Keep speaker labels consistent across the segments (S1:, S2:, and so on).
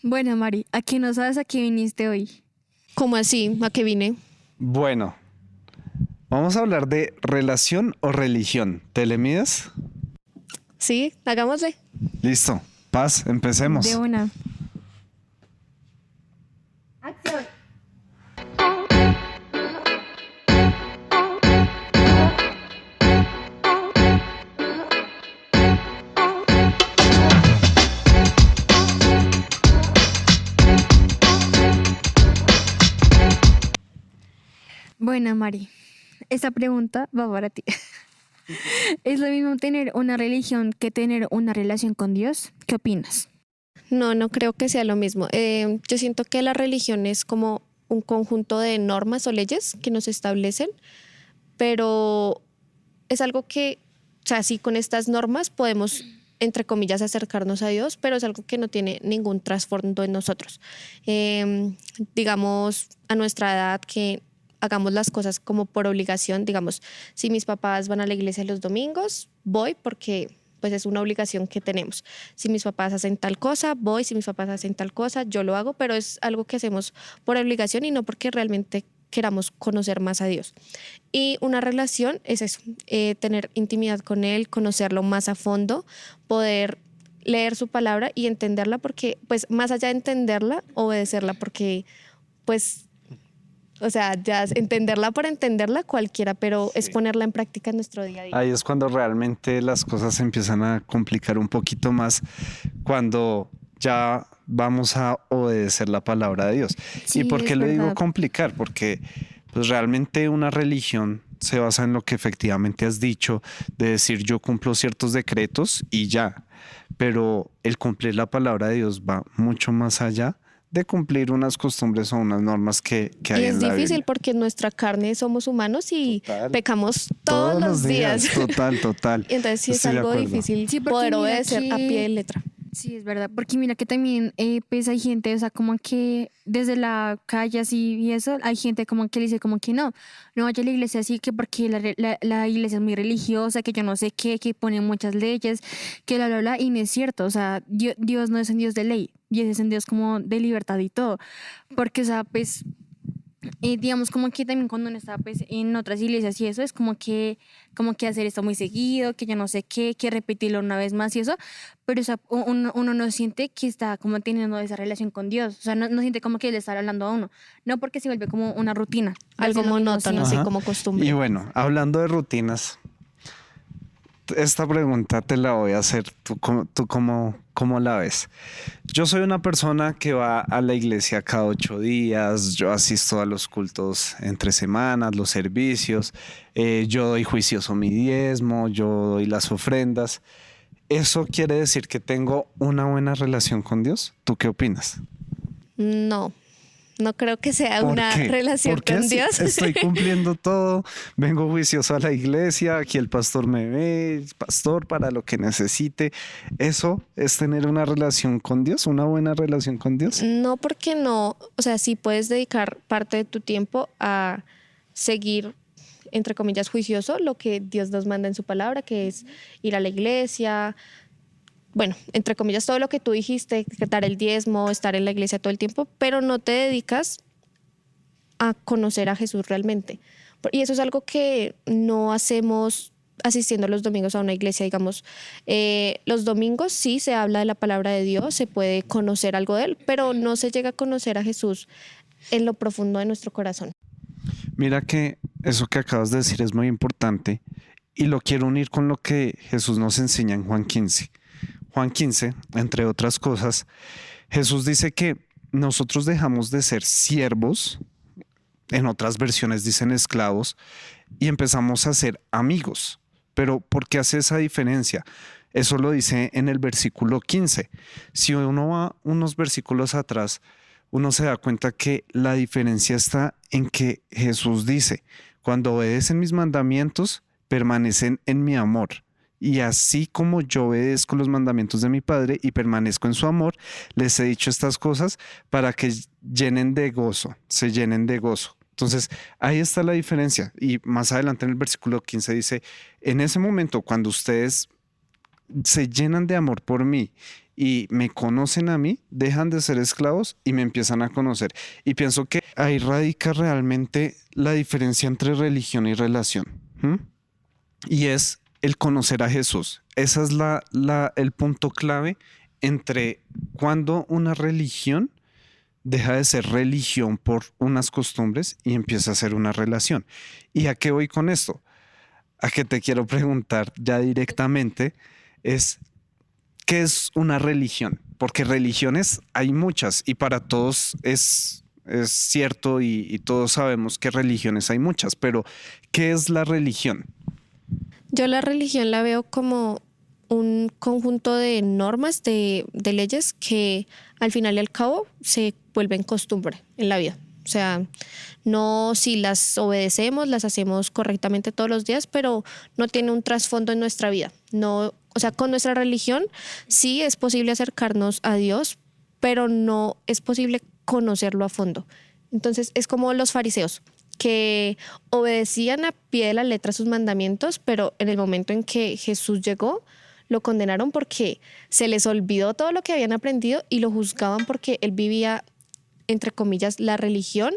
S1: Bueno, Mari, ¿a qué no sabes a qué viniste hoy?
S2: ¿Cómo así? ¿A qué vine?
S3: Bueno, vamos a hablar de relación o religión. ¿Te le mides?
S2: Sí, hagámosle.
S3: Listo. Paz,
S1: De
S3: empecemos.
S1: una. Bueno, Mari, esta pregunta va para ti. ¿Es lo mismo tener una religión que tener una relación con Dios? ¿Qué opinas?
S2: No, no creo que sea lo mismo. Yo siento que la religión es como un conjunto de normas o leyes que nos establecen, pero es algo que, o sea, sí, con estas normas podemos, entre comillas, acercarnos a Dios, pero es algo que no tiene ningún trasfondo en nosotros. Digamos, a nuestra edad que hagamos las cosas como por obligación, digamos, si mis papás van a la iglesia los domingos, voy porque pues es una obligación que tenemos. Si mis papás hacen tal cosa, voy, si mis papás hacen tal cosa, yo lo hago, pero es algo que hacemos por obligación y no porque realmente queramos conocer más a Dios. Y una relación es eso, tener intimidad con Él, conocerlo más a fondo, poder leer su palabra y entenderla porque, pues más allá de entenderla, obedecerla porque, pues, o sea, ya es entenderla por entenderla cualquiera, pero es
S3: Sí.
S2: ponerla en práctica en nuestro día a día.
S3: Ahí es cuando realmente las cosas se empiezan a complicar un poquito más, cuando ya vamos a obedecer la palabra de Dios. ¿Y
S1: Sí,
S3: por qué
S1: es
S3: lo digo
S1: verdad.
S3: complicar? Porque pues realmente una religión se basa en lo que efectivamente has dicho, de decir yo cumplo ciertos decretos y ya, pero el cumplir la palabra de Dios va mucho más allá de cumplir unas costumbres o unas normas que
S2: Y
S3: hay
S2: es
S3: en la
S2: difícil
S3: Biblia.
S2: porque en nuestra carne somos humanos y
S3: Total.
S2: pecamos todos
S3: Todos los
S2: los días.
S3: días, total, total.
S2: Y entonces sí es
S3: Estoy de
S2: algo
S3: acuerdo.
S2: difícil
S1: Sí, porque
S2: poder
S1: mira
S2: obedecer a pie de
S1: que
S2: letra.
S1: sí, es verdad, porque mira que también pues hay gente, o sea, como que desde la calle así y eso, hay gente como que le dice como que no vaya a la iglesia así, que porque la iglesia es muy religiosa, que yo no sé qué, que pone muchas leyes, que bla, y no es cierto, o sea, Dios no es un Dios de ley, Dios es un Dios como de libertad y todo, porque, o sea, pues digamos como que también cuando uno está pues en otras iglesias y eso es como que hacer esto muy seguido, que yo no sé qué, que repetirlo una vez más y eso, pero o sea, uno no siente que está como teniendo esa relación con Dios, o sea, no siente como que le está hablando a uno, no porque se vuelve como una rutina de
S2: Algo
S1: hacer lo mismo
S2: monótono, así
S1: siempre.
S3: Ajá.
S2: como
S3: Y
S2: costumbre.
S3: bueno, hablando de rutinas, esta pregunta te la voy a hacer. ¿Tú cómo la ves? Yo soy una persona que va a la iglesia cada 8 días, yo asisto a los cultos entre semanas, los servicios, yo doy juicioso mi diezmo, yo doy las ofrendas. ¿Eso quiere decir que tengo una buena relación con Dios? ¿Tú qué opinas?
S2: No, no creo que sea
S3: ¿Por
S2: una
S3: qué?
S2: relación
S3: Porque
S2: con
S3: si
S2: Dios.
S3: estoy cumpliendo todo, vengo juicioso a la iglesia, aquí el pastor me ve, pastor para lo que necesite. ¿Eso es tener una relación con Dios, una buena relación con Dios?
S2: No, porque no, o sea, sí puedes dedicar parte de tu tiempo a seguir, entre comillas, juicioso lo que Dios nos manda en su palabra, que es ir a la iglesia, bueno, entre comillas, todo lo que tú dijiste, dar el diezmo, estar en la iglesia todo el tiempo, pero no te dedicas a conocer a Jesús realmente. Y eso es algo que no hacemos asistiendo los domingos a una iglesia, digamos. Los domingos sí se habla de la palabra de Dios, se puede conocer algo de él, pero no se llega a conocer a Jesús en lo profundo de nuestro corazón.
S3: Mira que eso que acabas de decir es muy importante y lo quiero unir con lo que Jesús nos enseña en Juan 15. Juan 15, entre otras cosas, Jesús dice que nosotros dejamos de ser siervos, en otras versiones dicen esclavos, y empezamos a ser amigos. Pero ¿por qué hace esa diferencia? Eso lo dice en el versículo 15. Si uno va unos versículos atrás, uno se da cuenta que la diferencia está en que Jesús dice, cuando obedecen mis mandamientos, permanecen en mi amor. Y así como yo obedezco los mandamientos de mi Padre y permanezco en su amor, les he dicho estas cosas para que llenen de gozo, se llenen de gozo. Entonces, ahí está la diferencia. Y más adelante en el versículo 15 dice, en ese momento, cuando ustedes se llenan de amor por mí y me conocen a mí, dejan de ser esclavos y me empiezan a conocer. Y pienso que ahí radica realmente la diferencia entre religión y relación. ¿Mm? Y es el conocer a Jesús. Ese es el punto clave entre cuando una religión deja de ser religión por unas costumbres y empieza a ser una relación. ¿Y a qué voy con esto? A que te quiero preguntar ya directamente es, ¿qué es una religión? Porque religiones hay muchas y para todos es cierto y todos sabemos que religiones hay muchas, pero ¿qué es la religión?
S2: Yo la religión la veo como un conjunto de normas, de leyes que al final y al cabo se vuelven costumbre en la vida. O sea, no si las obedecemos, las hacemos correctamente todos los días, pero no tiene un trasfondo en nuestra vida. No, o sea, con nuestra religión sí es posible acercarnos a Dios, pero no es posible conocerlo a fondo. Entonces es como los fariseos, que obedecían a pie de la letra sus mandamientos, pero en el momento en que Jesús llegó, lo condenaron porque se les olvidó todo lo que habían aprendido y lo juzgaban porque él vivía, entre comillas, la religión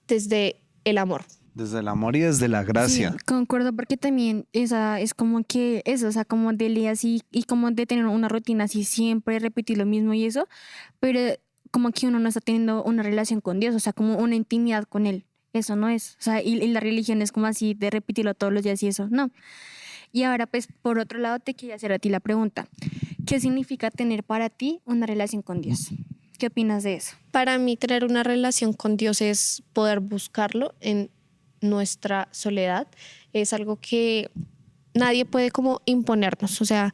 S2: desde el amor.
S3: Desde el amor y desde la
S1: Sí,
S3: gracia.
S1: concuerdo porque también esa es como que eso, o sea, como de leer así y como de tener una rutina así siempre repetir lo mismo y eso, pero como que uno no está teniendo una relación con Dios, o sea, como una intimidad con Él. Eso no es, o sea, y la religión es como así de repetirlo todos los días y eso, no. Y ahora, pues, por otro lado, te quería hacer a ti la pregunta, ¿qué significa tener para ti una relación con Dios? ¿Qué opinas de eso?
S2: Para mí, tener una relación con Dios es poder buscarlo en nuestra soledad. Es algo que nadie puede como imponernos. O sea,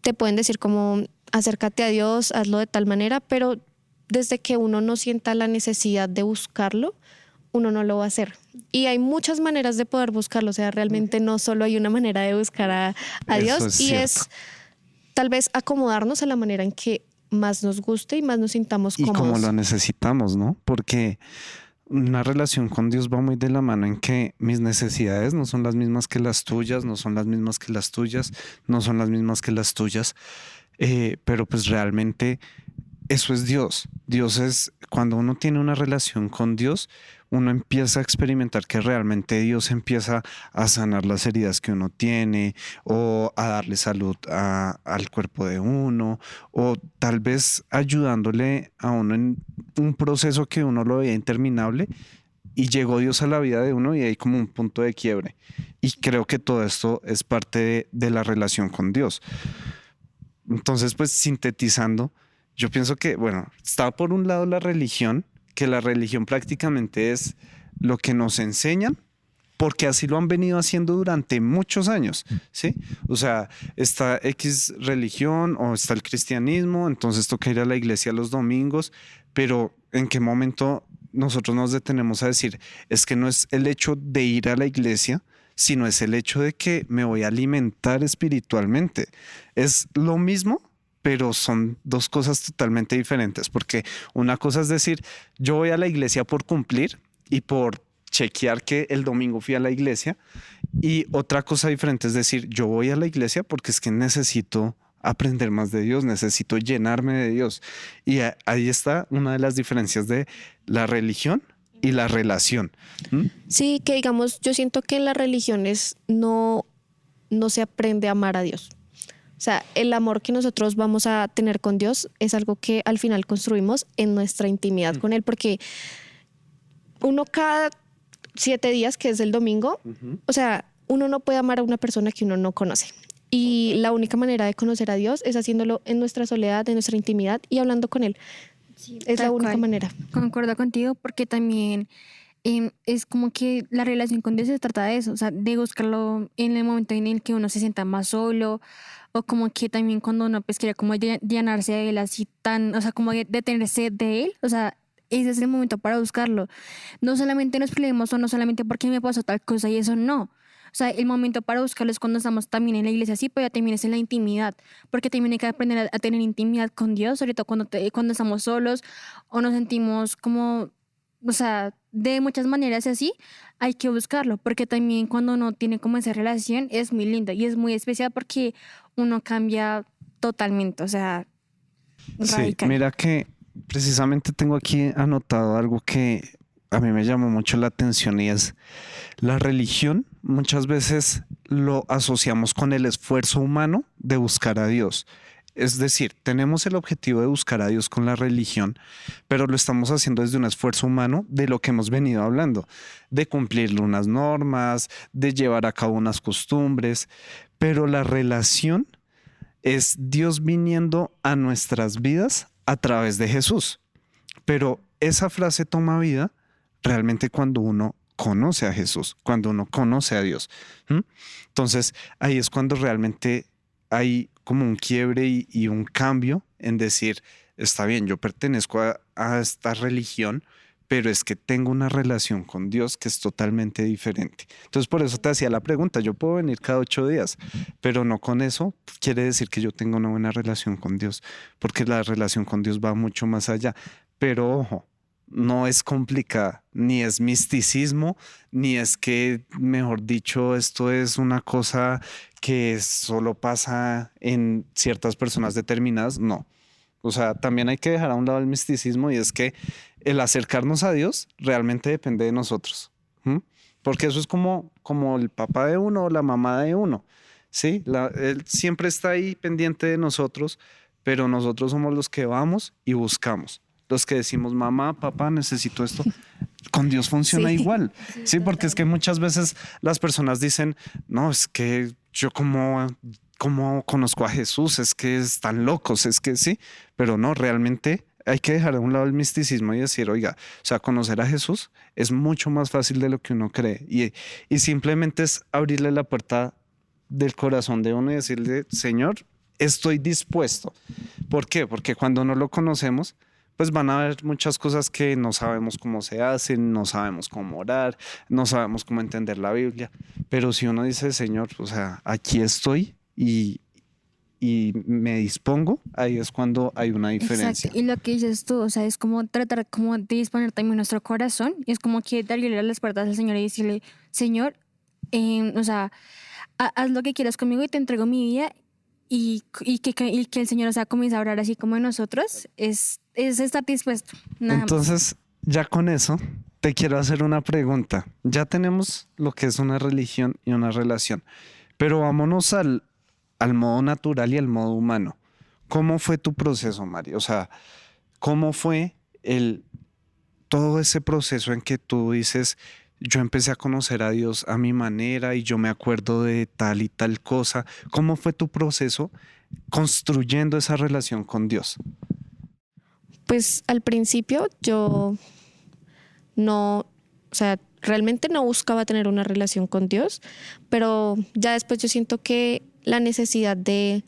S2: te pueden decir como acércate a Dios, hazlo de tal manera, pero desde que uno no sienta la necesidad de buscarlo, uno no lo va a hacer. Y hay muchas maneras de poder buscarlo. O sea, realmente no solo hay una manera de buscar a Dios.
S3: Eso es
S2: Y
S3: cierto.
S2: es tal vez acomodarnos a la manera en que más nos guste y más nos sintamos
S3: Y como
S2: cómodos.
S3: lo necesitamos, ¿no? Porque una relación con Dios va muy de la mano en que mis necesidades no son las mismas que las tuyas, no son las mismas que las tuyas, no son las mismas que las tuyas, pero pues realmente eso es Dios. Dios es, cuando uno tiene una relación con Dios, uno empieza a experimentar que realmente Dios empieza a sanar las heridas que uno tiene o a darle salud al cuerpo de uno o tal vez ayudándole a uno en un proceso que uno lo veía interminable y llegó Dios a la vida de uno y hay como un punto de quiebre. Y creo que todo esto es parte de la relación con Dios. Entonces, pues sintetizando, yo pienso que, bueno, está por un lado la religión, que la religión prácticamente es lo que nos enseñan, porque así lo han venido haciendo durante muchos años, ¿sí? O sea, está X religión o está el cristianismo, entonces toca ir a la iglesia los domingos, pero ¿en qué momento nosotros nos detenemos a decir, es que no es el hecho de ir a la iglesia, sino es el hecho de que me voy a alimentar espiritualmente? Es lo mismo, pero son dos cosas totalmente diferentes, porque una cosa es decir, yo voy a la iglesia por cumplir y por chequear que el domingo fui a la iglesia, y otra cosa diferente es decir, yo voy a la iglesia porque es que necesito aprender más de Dios, necesito llenarme de Dios. Y ahí está una de las diferencias de la religión y la relación. ¿Mm?
S2: Sí, que digamos, yo siento que en las religiones no se aprende a amar a Dios. O sea, el amor que nosotros vamos a tener con Dios es algo que al final construimos en nuestra intimidad con Él, porque uno cada 7 días, que es el domingo, o sea, uno no puede amar a una persona que uno no conoce. Y la única manera de conocer a Dios es haciéndolo en nuestra soledad, en nuestra intimidad y hablando con Él.
S1: Sí,
S2: Es la
S1: tal
S2: única
S1: cual.
S2: manera.
S1: Concuerdo contigo porque también es como que la relación con Dios se trata de eso, o sea, de buscarlo en el momento en el que uno se sienta más solo o como que también cuando uno pues quiere como llenarse de él así tan, o sea, como de tener sed de él, o sea, ese es el momento para buscarlo. No solamente nos problemas o no solamente porque me pasó tal cosa y eso no. O sea, el momento para buscarlo es cuando estamos también en la iglesia, sí, pero ya también es en la intimidad, porque también hay que aprender a tener intimidad con Dios, sobre todo cuando estamos solos o nos sentimos como, o sea, de muchas maneras y así, hay que buscarlo, porque también cuando uno tiene como esa relación es muy lindo y es muy especial porque uno cambia totalmente, o sea,
S3: Sí,
S1: radical.
S3: mira que precisamente tengo aquí anotado algo que a mí me llamó mucho la atención y es la religión. Muchas veces lo asociamos con el esfuerzo humano de buscar a Dios. Es decir, tenemos el objetivo de buscar a Dios con la religión, pero lo estamos haciendo desde un esfuerzo humano de lo que hemos venido hablando, de cumplir unas normas, de llevar a cabo unas costumbres, pero la relación es Dios viniendo a nuestras vidas a través de Jesús. Pero esa frase toma vida realmente cuando uno conoce a Jesús, cuando uno conoce a Dios. ¿Mm? Entonces ahí es cuando realmente hay como un quiebre y un cambio en decir, está bien, yo pertenezco a esta religión, pero es que tengo una relación con Dios que es totalmente diferente. Entonces por eso te hacía la pregunta, yo puedo venir cada 8 días, pero no con eso quiere decir que yo tengo una buena relación con Dios, porque la relación con Dios va mucho más allá. Pero ojo, no es complicada, ni es misticismo, ni es que, mejor dicho, esto es una cosa que solo pasa en ciertas personas determinadas. No. O sea, también hay que dejar a un lado el misticismo y es que el acercarnos a Dios realmente depende de nosotros. ¿M? Porque eso es como el papá de uno o la mamá de uno. ¿Sí? Él siempre está ahí pendiente de nosotros, pero nosotros somos los que vamos y buscamos. Los que decimos, mamá, papá, necesito esto. Con Dios funciona
S2: Sí.
S3: igual. Sí, porque es que muchas veces las personas dicen, no, es que yo como conozco a Jesús, es que están locos, es que sí, pero no, realmente hay que dejar de un lado el misticismo y decir, oiga, o sea, conocer a Jesús es mucho más fácil de lo que uno cree y simplemente es abrirle la puerta del corazón de uno y decirle, Señor, estoy dispuesto. ¿Por qué? Porque cuando no lo conocemos, pues van a haber muchas cosas que no sabemos cómo se hacen, no sabemos cómo orar, no sabemos cómo entender la Biblia. Pero si uno dice, Señor, o sea, aquí estoy y me dispongo, ahí es cuando hay una diferencia.
S1: Exacto. Y lo que dices tú, o sea, es como tratar como de disponer también nuestro corazón. Y es como que darle las puertas al Señor y decirle, Señor, o sea, haz lo que quieras conmigo y te entrego mi vida. Y que el Señor, o sea, comienza a orar así como en nosotros, es estar dispuesto, nada más.
S3: Entonces, ya con eso, te quiero hacer una pregunta. Ya tenemos lo que es una religión y una relación, pero vámonos al modo natural y al modo humano. ¿Cómo fue tu proceso, Mari? O sea, ¿cómo fue todo ese proceso en que tú dices, yo empecé a conocer a Dios a mi manera y yo me acuerdo de tal y tal cosa? ¿Cómo fue tu proceso construyendo esa relación con Dios?
S2: Pues al principio yo no, o sea, realmente no buscaba tener una relación con Dios, pero ya después yo siento que la necesidad de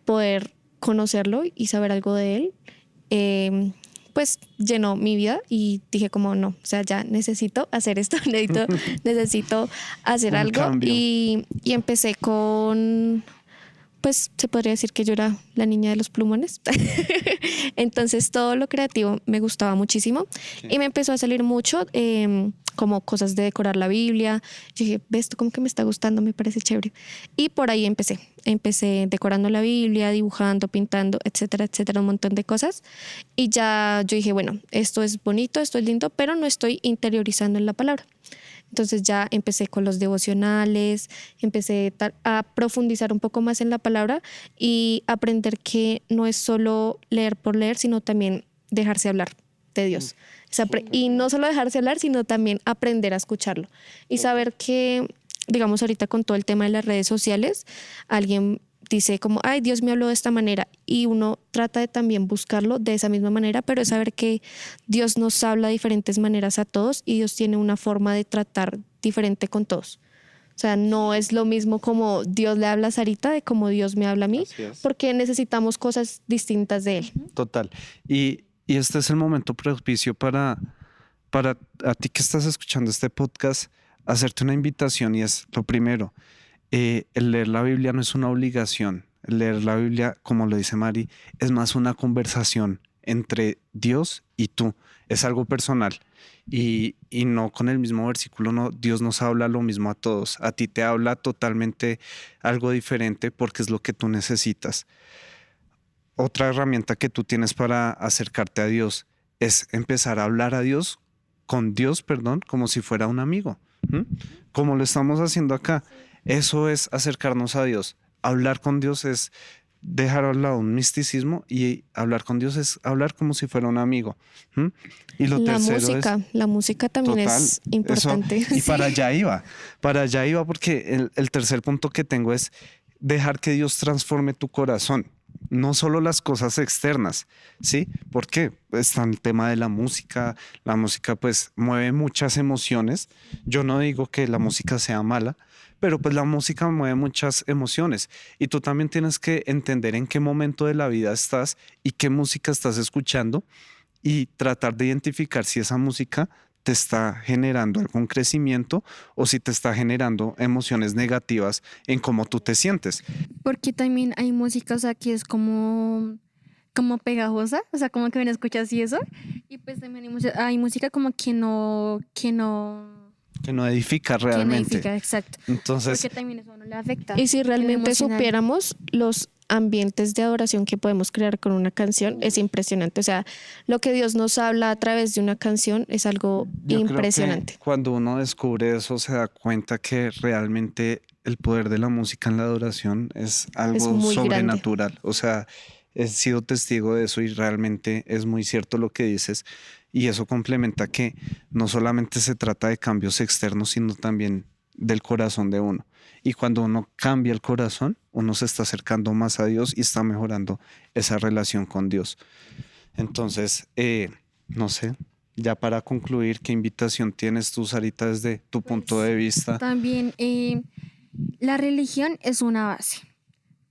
S2: poder conocerlo y saber algo de él, pues llenó mi vida y dije como no, o sea, ya necesito hacer esto, necesito hacer
S3: Un
S2: algo
S3: cambio.
S2: y empecé con, pues se podría decir que yo era la niña de los plumones. Entonces todo lo creativo me gustaba muchísimo y me empezó a salir mucho como cosas de decorar la Biblia. Yo dije, ves, esto como que me está gustando, me parece chévere. Y por ahí empecé decorando la Biblia, dibujando, pintando, etcétera, etcétera, un montón de cosas. Y ya yo dije, bueno, esto es bonito, esto es lindo, pero no estoy interiorizando en la palabra. Entonces ya empecé con los devocionales, empecé a profundizar un poco más en la palabra y aprender que no es solo leer por leer, sino también dejarse hablar de Dios. Y no solo dejarse hablar, sino también aprender a escucharlo. Y saber que, digamos, ahorita con todo el tema de las redes sociales, alguien dice como, ay, Dios me habló de esta manera, y uno trata de también buscarlo de esa misma manera, pero es saber que Dios nos habla de diferentes maneras a todos y Dios tiene una forma de tratar diferente con todos. O sea, no es lo mismo como Dios le habla a Sarita de como Dios me habla a mí,
S3: Así es.
S2: porque necesitamos cosas distintas de Él.
S3: Total. Y este es el momento propicio para a ti que estás escuchando este podcast, hacerte una invitación y es lo primero. El leer la Biblia no es una obligación. El leer la Biblia, como lo dice Mari, es más una conversación entre Dios y tú. Es algo personal. Y no con el mismo versículo, no, Dios nos habla lo mismo a todos. A ti te habla totalmente algo diferente porque es lo que tú necesitas. otra herramienta que tú tienes para acercarte a Dios es empezar a hablar a Dios, con Dios, perdón, como si fuera un amigo, ¿m? Como lo estamos haciendo acá. Eso es acercarnos a Dios. Hablar con Dios es dejar a un lado un misticismo y hablar con Dios es hablar como si fuera un amigo. ¿M? Y lo tercero es
S2: La música también
S3: total,
S2: es importante.
S3: eso, y para allá iba porque el tercer punto que tengo es dejar que Dios transforme tu corazón, no solo las cosas externas, ¿sí? ¿Por qué? Está el tema de la música pues mueve muchas emociones. Yo no digo que la música sea mala, pero pues la música mueve muchas emociones y tú también tienes que entender en qué momento de la vida estás y qué música estás escuchando y tratar de identificar si esa música te está generando algún crecimiento o si te está generando emociones negativas en cómo tú te sientes.
S1: Porque también hay música, o sea, que es como pegajosa, o sea, como que ven, escuchas y eso. Y pues también hay música como
S3: Que no edifica
S1: que no
S3: realmente.
S1: edifica, exacto.
S3: Entonces,
S1: Porque también eso a uno le afecta.
S2: Y si
S1: en lo
S2: realmente
S1: emocional.
S2: supiéramos los ambientes de adoración que podemos crear con una canción, es impresionante. O sea, lo que Dios nos habla a través de una canción es algo
S3: yo creo que
S2: impresionante.
S3: cuando uno descubre eso se da cuenta que realmente el poder de la música en la adoración es algo
S2: muy grande.
S3: sobrenatural. O sea, he sido testigo de eso y realmente es muy cierto lo que dices. Y eso complementa que no solamente se trata de cambios externos, sino también del corazón de uno. Y cuando uno cambia el corazón, uno se está acercando más a Dios y está mejorando esa relación con Dios. Entonces, no sé, ya para concluir, ¿qué invitación tienes tú, Sarita, desde tu punto de vista?
S1: También la religión es una base,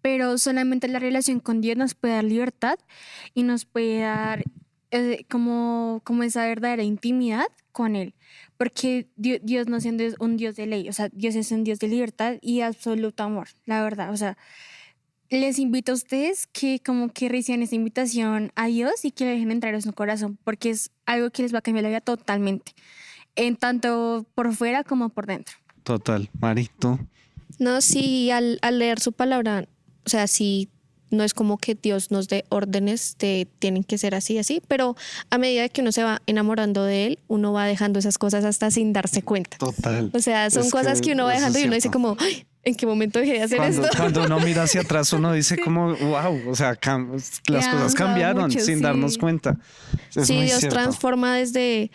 S1: pero solamente la relación con Dios nos puede dar libertad y nos puede dar como esa verdadera intimidad con Él. Porque Dios no siendo un Dios de ley, o sea, Dios es un Dios de libertad y absoluto amor, la verdad. O sea, les invito a ustedes que como que reciban esta invitación a Dios y que le dejen entrar en su corazón, porque es algo que les va a cambiar la vida totalmente, en tanto por fuera como por dentro.
S3: Total, Marito.
S2: No, sí, al leer su palabra, o sea, sí, no es como que Dios nos dé órdenes de tienen que ser así, así, pero a medida que uno se va enamorando de Él, uno va dejando esas cosas hasta sin darse cuenta.
S3: Total.
S2: O sea, son
S3: Es
S2: cosas que uno va
S3: eso
S2: dejando
S3: es
S2: y uno dice
S3: cierto.
S2: como, "Ay, ¿en qué momento dejé de hacer esto?"
S3: Cuando uno mira hacia atrás, uno dice como, wow, o sea, las
S1: Que ha
S3: cosas
S1: avanzado
S3: cambiaron
S1: mucho,
S3: sin
S1: sí.
S3: darnos cuenta. Es
S2: Sí,
S3: muy
S2: Dios
S3: cierto.
S2: transforma desde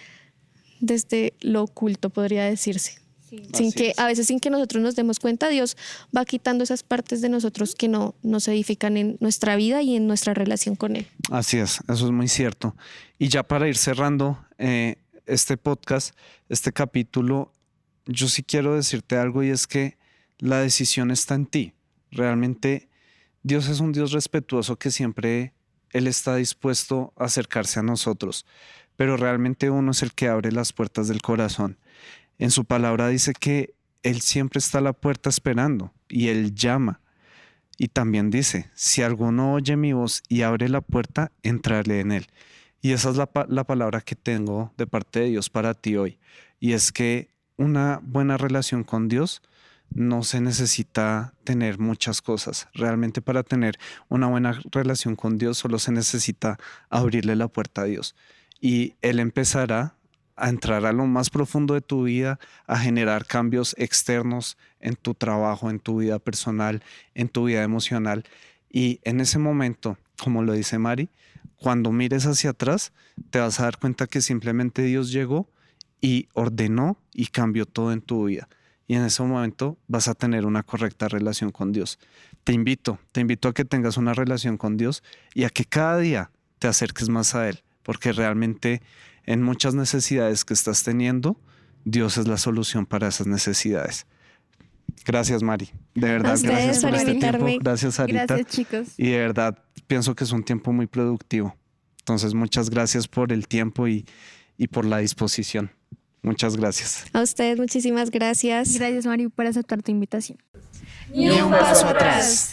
S2: lo oculto, podría decirse.
S1: Sí.
S2: Sin
S3: Así
S2: que,
S3: es.
S2: a veces sin que nosotros nos demos cuenta, Dios va quitando esas partes de nosotros que no nos edifican en nuestra vida y en nuestra relación con Él.
S3: Así es, eso es muy cierto. Y ya para ir cerrando este podcast, este capítulo, yo sí quiero decirte algo y es que la decisión está en ti. Realmente Dios es un Dios respetuoso que siempre Él está dispuesto a acercarse a nosotros, pero realmente uno es el que abre las puertas del corazón. En su palabra dice que Él siempre está a la puerta esperando y Él llama. Y también dice, si alguno oye mi voz y abre la puerta, entraré en Él. Y esa es la palabra que tengo de parte de Dios para ti hoy. Y es que una buena relación con Dios no se necesita tener muchas cosas. Realmente para tener una buena relación con Dios solo se necesita abrirle la puerta a Dios. Y Él empezará a entrar a lo más profundo de tu vida, a generar cambios externos en tu trabajo, en tu vida personal, en tu vida emocional. Y en ese momento, como lo dice Mari, cuando mires hacia atrás, te vas a dar cuenta que simplemente Dios llegó y ordenó y cambió todo en tu vida. Y en ese momento vas a tener una correcta relación con Dios. Te invito a que tengas una relación con Dios y a que cada día te acerques más a Él, porque realmente en muchas necesidades que estás teniendo, Dios es la solución para esas necesidades. Gracias, Mari. De verdad,
S2: A ustedes
S3: gracias por
S2: por
S3: este
S2: invitarme.
S3: tiempo. Gracias, Sarita.
S1: Gracias, chicos.
S3: Y de verdad, pienso que es un tiempo muy productivo. Entonces, muchas gracias por el tiempo y por la disposición. Muchas gracias.
S2: A ustedes muchísimas gracias.
S1: Gracias, Mari, por aceptar tu invitación.
S2: Ni un paso atrás.